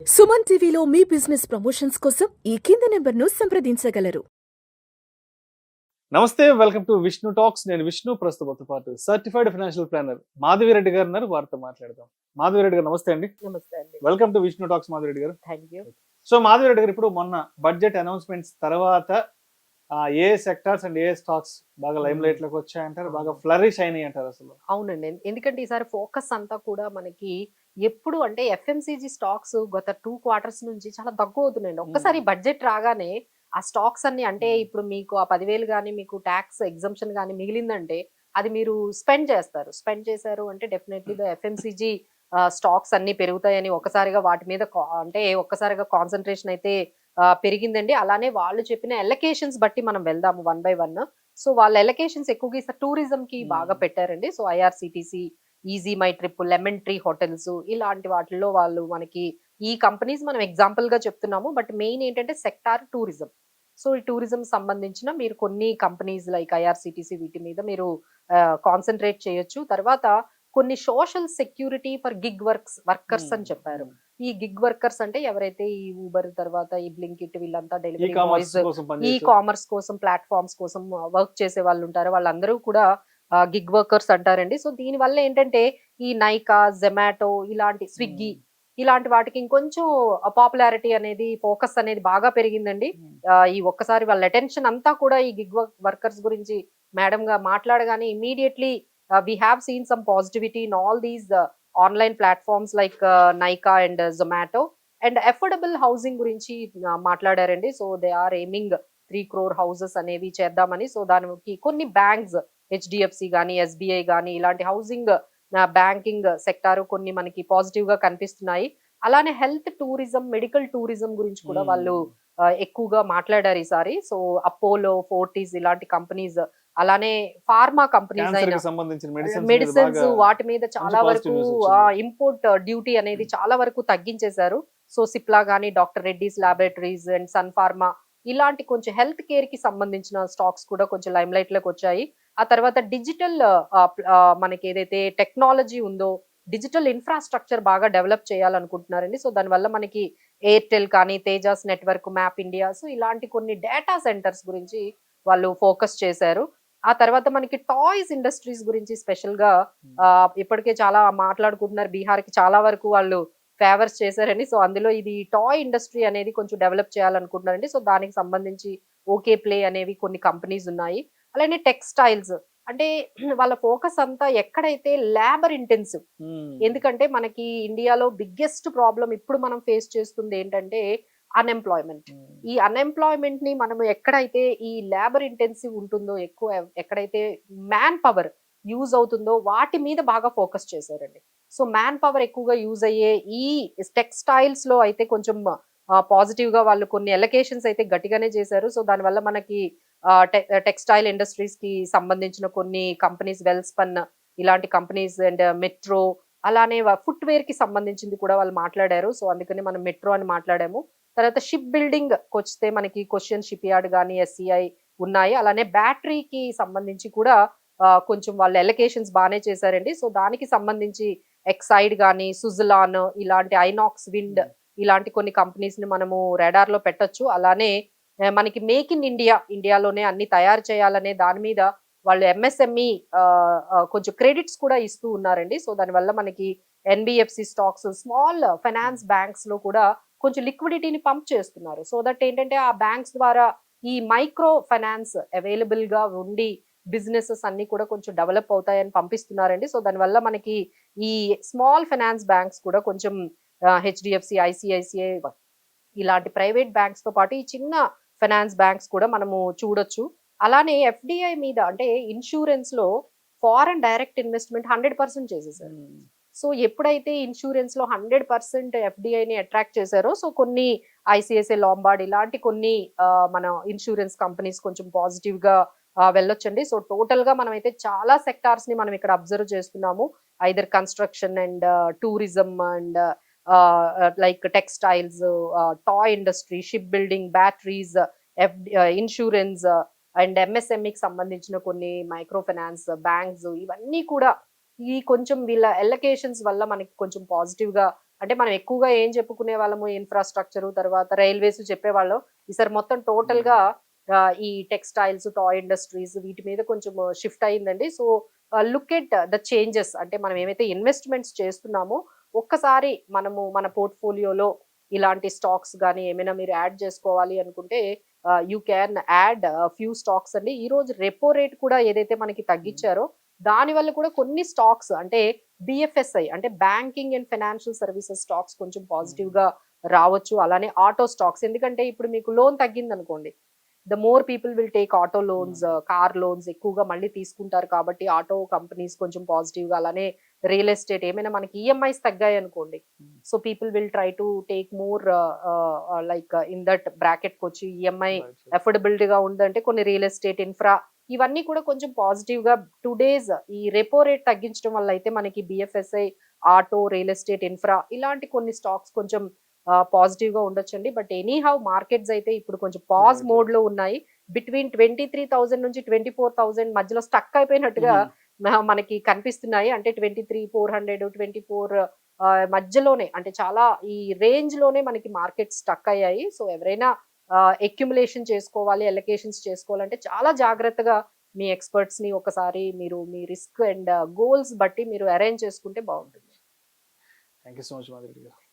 సుమన్ టీవీలో మీ business promotions కోసం ఈ కింది నెంబర్ను సంప్రదించగలరు. నమస్తే, వెల్కమ్ టు విష్ణు టాక్స్. నేను విష్ణు, ప్రస్తుతంతో పాటు సర్టిఫైడ్ ఫైనాన్షియల్ ప్లానర్ మాధవిరెడ్డి గారు ఉన్నారు. వారితో మాట్లాడదాం. మాధవిరెడ్డి గారు నమస్తే అండి. నమస్తే అండి. Welcome to Vishnu talks Madhavi Reddy garu. Thank you. So Madhavi Reddy గారు, ఇప్పుడు మొన్న బడ్జెట్ అనౌన్స్మెంట్స్ తర్వాత ఏ సెక్టార్స్ అండ్ ఏ స్టాక్స్ బాగా లైమ్ లైట్ లోకి వచ్చాయంటారు, బాగా ఫ్లరిష్ అయినాయి అంటారు అసలు? అవునండి. ఎందుకంటే ఈసారి ఫోకస్ అంతా కూడా మనకి ఎప్పుడు అంటే ఎఫ్ఎంసీజీ స్టాక్స్ గత 2 క్వార్టర్స్ నుంచి చాలా తక్కువ అవుతున్నాయండి. ఒక్కసారి బడ్జెట్ రాగానే ఆ స్టాక్స్ అన్ని అంటే ఇప్పుడు మీకు ఆ 10,000 గానీ మీకు ట్యాక్స్ ఎగ్జంప్షన్ గానీ మిగిలిందంటే అది మీరు స్పెండ్ చేస్తారు. స్పెండ్ చేశారు అంటే డెఫినెట్లీ ద ఎఫ్ఎంసీజీ స్టాక్స్ అన్ని పెరుగుతాయని ఒక్కసారిగా వాటి మీద అంటే ఒక్కసారిగా కాన్సంట్రేషన్ అయితే పెరిగిందండి. అలానే వాళ్ళు చెప్పిన ఎలకేషన్స్ బట్టి మనం వెళ్దాము వన్ బై వన్. సో వాళ్ళ ఎలకేషన్స్ ఎక్కువగా ఈసారి టూరిజం కి బాగా పెట్టారండి. So IRCTC, easy my trip, lemon tree hotels ఇలాంటి వాటిల్లో వాళ్ళు మనకి ఈ కంపెనీస్ మనం ఎగ్జాంపుల్ గా చెప్తున్నాము. బట్ మెయిన్ ఏంటంటే సెక్టార్ టూరిజం. సో ఈ టూరిజం సంబంధించిన మీరు కొన్ని కంపెనీస్ లైక్ ఐఆర్సిటిసి వీటి మీద మీరు కాన్సన్ట్రేట్ చేయొచ్చు. తర్వాత కొన్ని social security for gig workers అని చెప్పారు. ఈ గిగ్ వర్కర్స్ అంటే ఎవరైతే ఈ ఊబర్ తర్వాత ఈ బ్లింకిట్ వీళ్ళంతా డెలివరీ బాయ్స్, ఈ కామర్స్ కోసం ప్లాట్ఫామ్స్ కోసం వర్క్ చేసే వాళ్ళు ఉంటారు. వాళ్ళందరూ కూడా గిగ్ వర్కర్స్ అంటారండి. సో దీని వల్ల ఏంటంటే ఈ నైకా, జొమాటో ఇలాంటి స్విగ్గీ ఇలాంటి వాటికి ఇంకొంచెం పాపులారిటీ అనేది ఫోకస్ అనేది బాగా పెరిగిందండి. ఈ ఒక్కసారి వాళ్ళ అటెన్షన్ అంతా కూడా ఈ గిగ్ వర్కర్స్ గురించి మేడం గా మాట్లాడగానే immediately we have seen some positivity in all these online platforms like Nykaa and Zomato and affordable housing గురించి మాట్లాడారండి. So they are aiming 3 crore houses అనేవి చేద్దామని. సో దానికి కొన్ని బ్యాంక్స్ హెచ్డిఎఫ్సి గానీ ఎస్బీఐ గానీ ఇలాంటి హౌసింగ్ బ్యాంకింగ్ సెక్టార్ కొన్ని మనకి పాజిటివ్ గా కనిపిస్తున్నాయి. అలానే హెల్త్ టూరిజం, మెడికల్ టూరిజం గురించి కూడా వాళ్ళు ఎక్కువగా మాట్లాడారు ఈసారి. సో అపోలో, ఫోర్టీస్ ఇలాంటి కంపెనీస్, అలానే ఫార్మా కంపెనీస్ అయిన మెడిసిన్స్ వాటి మీద చాలా వరకు ఇంపోర్ట్ డ్యూటీ అనేది చాలా వరకు తగ్గించేశారు. సో సిప్లా గానీ, doctor Reddy's laboratories and Sun Pharma ఇలాంటి కొంచెం హెల్త్ కేర్ కి సంబంధించిన స్టాక్స్ కూడా కొంచెం లైమ్ లైట్ లోకి వచ్చాయి. ఆ తర్వాత డిజిటల్ మనకి ఏదైతే టెక్నాలజీ ఉందో డిజిటల్ ఇన్ఫ్రాస్ట్రక్చర్ బాగా డెవలప్ చేయాలనుకుంటున్నారండి. సో దానివల్ల మనకి ఎయిర్టెల్ కానీ, Tejas network, map India so ఇలాంటి కొన్ని డేటా సెంటర్స్ గురించి వాళ్ళు ఫోకస్ చేశారు. ఆ తర్వాత మనకి టాయ్స్ ఇండస్ట్రీస్ గురించి స్పెషల్ గా ఇప్పటికే చాలా మాట్లాడుకుంటున్నారు. బీహార్ కి చాలా వరకు వాళ్ళు ఫేవర్స్ చేశారండి. సో అందులో ఇది టాయ్ ఇండస్ట్రీ అనేది కొంచెం డెవలప్ చేయాలనుకుంటున్నారండి. సో దానికి సంబంధించి ఓకే ప్లే అనేవి కొన్ని కంపెనీస్ ఉన్నాయి. అలానే టెక్స్టైల్స్ అంటే వాళ్ళ ఫోకస్ అంతా ఎక్కడైతే లేబర్ ఇంటెన్సివ్. ఎందుకంటే మనకి ఇండియాలో బిగ్గెస్ట్ ప్రాబ్లం ఇప్పుడు మనం ఫేస్ చేస్తుంది ఏంటంటే అన్ఎంప్లాయ్మెంట్. ఈ అన్ఎంప్లాయ్మెంట్ ని మనం ఎక్కడైతే ఈ లేబర్ ఇంటెన్సివ్ ఉంటుందో, ఎక్కువ ఎక్కడైతే మ్యాన్ పవర్ యూజ్ అవుతుందో వాటి మీద బాగా ఫోకస్ చేశారండి. సో మ్యాన్ పవర్ ఎక్కువగా యూజ్ అయ్యే ఈ టెక్స్టైల్స్ లో అయితే కొంచెం పాజిటివ్ గా వాళ్ళు కొన్ని ఎలకేషన్స్ అయితే గట్టిగానే చేశారు. సో దానివల్ల మనకి టెక్స్టైల్ ఇండస్ట్రీస్ కి సంబంధించిన కొన్ని కంపెనీస్, వెల్స్పన్ ఇలాంటి కంపెనీస్ అండ్ మెట్రో అలానే ఫుట్ వేర్ కి సంబంధించింది కూడా వాళ్ళు మాట్లాడారు. సో అందుకని మనం మెట్రో అని మాట్లాడాము. తర్వాత షిప్ బిల్డింగ్ వస్తే మనకి క్వశ్చన్ షిప్ యార్డ్ కానీ, ఎస్సీఐ ఉన్నాయి. అలానే బ్యాటరీకి సంబంధించి కూడా కొంచెం వాళ్ళ ఎలకేషన్స్ బాగానే చేశారండి. సో దానికి సంబంధించి ఎక్సైడ్ కానీ, సుజలాన్ ఇలాంటి ఐనాక్స్ విండ్ ఇలాంటి కొన్ని కంపెనీస్ ని మనము రాడార్ లో పెట్టొచ్చు. అలానే మనకి మేక్ ఇన్ ఇండియాలోనే అన్ని తయారు చేయాలనే దాని మీద వాళ్ళు ఎంఎస్ఎంఈ కొంచెం క్రెడిట్స్ కూడా ఇస్తూ ఉన్నారండి. సో దానివల్ల మనకి NBFC stocks, small finance banks లో కూడా కొంచెం లిక్విడిటీని పంప్ చేస్తున్నారు. సో దట్ ఏంటంటే ఆ బ్యాంక్స్ ద్వారా ఈ మైక్రో ఫైనాన్స్ అవైలబుల్ గా ఉండి బిజినెసెస్ అన్ని కూడా కొంచెం డెవలప్ అవుతాయని పంపిస్తున్నారండి. సో దానివల్ల మనకి ఈ స్మాల్ ఫైనాన్స్ బ్యాంక్స్ కూడా కొంచెం హెచ్డిఎఫ్సి, ఐసిఐసిఐ ఇలాంటి ప్రైవేట్ బ్యాంక్స్ తో పాటు ఈ చిన్న ఫైనాన్స్ బ్యాంక్స్ కూడా మనము చూడొచ్చు. అలానే ఎఫ్డిఐ మీద అంటే ఇన్సూరెన్స్ లో ఫారెన్ డైరెక్ట్ ఇన్వెస్ట్మెంట్ 100% చేసేసారు. సో ఎప్పుడైతే ఇన్సూరెన్స్ లో 100% ఎఫ్డిఐని అట్రాక్ట్ చేశారో సో కొన్ని ఐసిఐసిఐ, లాంబార్డ్ ఇలాంటి కొన్ని మన ఇన్సూరెన్స్ కంపెనీస్ కొంచెం పాజిటివ్ గా వెళ్ళొచ్చండి. సో టోటల్ గా మనం అయితే చాలా సెక్టార్స్ ని మనం ఇక్కడ అబ్జర్వ్ చేస్తున్నాము. Either construction and tourism and like textiles, toy industry, ship building, batteries, insurance and ఎంఎస్ఎంఈకి సంబంధించిన కొన్ని మైక్రో ఫైనాన్స్ బ్యాంక్స్ ఇవన్నీ కూడా ఈ కొంచెం వీళ్ళ ఎలకేషన్స్ వల్ల మనకి కొంచెం పాజిటివ్ గా అంటే మనం ఎక్కువగా ఏం చెప్పుకునే వాళ్ళము ఇన్ఫ్రాస్ట్రక్చర్ తర్వాత రైల్వేస్ చెప్పేవాళ్ళం. ఈసారి మొత్తం టోటల్ గా ఈ టెక్స్టైల్స్, టాయ్ ఇండస్ట్రీస్ వీటి మీద కొంచెం షిఫ్ట్ అయిందండి. So look at the changes అంటే మనం ఏమైతే ఇన్వెస్ట్మెంట్స్ చేస్తున్నామో ఒక్కసారి మనము మన పోర్ట్ఫోలియోలో ఇలాంటి స్టాక్స్ గానీ ఏమైనా మీరు యాడ్ చేసుకోవాలి అనుకుంటే you can add few stocks అండి. ఈ రోజు రెపో రేట్ కూడా ఏదైతే మనకి తగ్గించారో దాని వల్ల కూడా కొన్ని స్టాక్స్ అంటే బిఎఫ్ఎస్ఐ అంటే banking and financial services stocks కొంచెం పాజిటివ్ గా రావచ్చు. అలానే ఆటో స్టాక్స్ ఎందుకంటే ఇప్పుడు మీకు లోన్ తగ్గింది అనుకోండి, the more people will take auto loans, car loans ఎక్కువగా మళ్ళీ తీసుకుంటారు కాబట్టి ఆటో కంపెనీస్ కొంచెం పాజిటివ్ గా, అలానే రియల్ ఎస్టేట్ ఏమైనా మనకి ఈఎంఐస్ తగ్గాయి అనుకోండి, so people will try to take more like in that bracket కి వచ్చి ఈఎంఐ అఫోర్డబిలిటీ గా ఉందంటే కొన్ని రియల్ ఎస్టేట్, ఇన్ఫ్రా ఇవన్నీ కూడా కొంచెం పాజిటివ్ గా 2 days ఈ రెపో రేట్ తగ్గించడం వల్ల అయితే మనకి BFSI, auto, real estate, infra ఇలాంటి కొన్ని స్టాక్స్ కొంచెం పాజిటివ్ గా ఉండొచ్చండి. బట్ ఎనీ హౌ మార్కెట్స్ అయితే ఇప్పుడు కొంచెం పాజ్ మోడ్ లో ఉన్నాయి. బిట్వీన్ 23,000 నుంచి 24,000 మధ్యలో స్టక్ అయిపోయినట్టుగా మనకి కనిపిస్తున్నాయి. అంటే 23,400, 24 మధ్యలోనే అంటే చాలా ఈ రేంజ్ లోనే మనకి మార్కెట్ స్టక్ అయ్యాయి. సో ఎవరైనా అక్యుములేషన్ చేసుకోవాలి, ఎలకేషన్స్ చేసుకోవాలంటే చాలా జాగ్రత్తగా మీ ఎక్స్పర్ట్స్ ని ఒకసారి మీరు మీ రిస్క్ అండ్ గోల్స్ బట్టి మీరు అరేంజ్ చేసుకుంటే బాగుంటుంది. Thank you so much Madhuri గారు.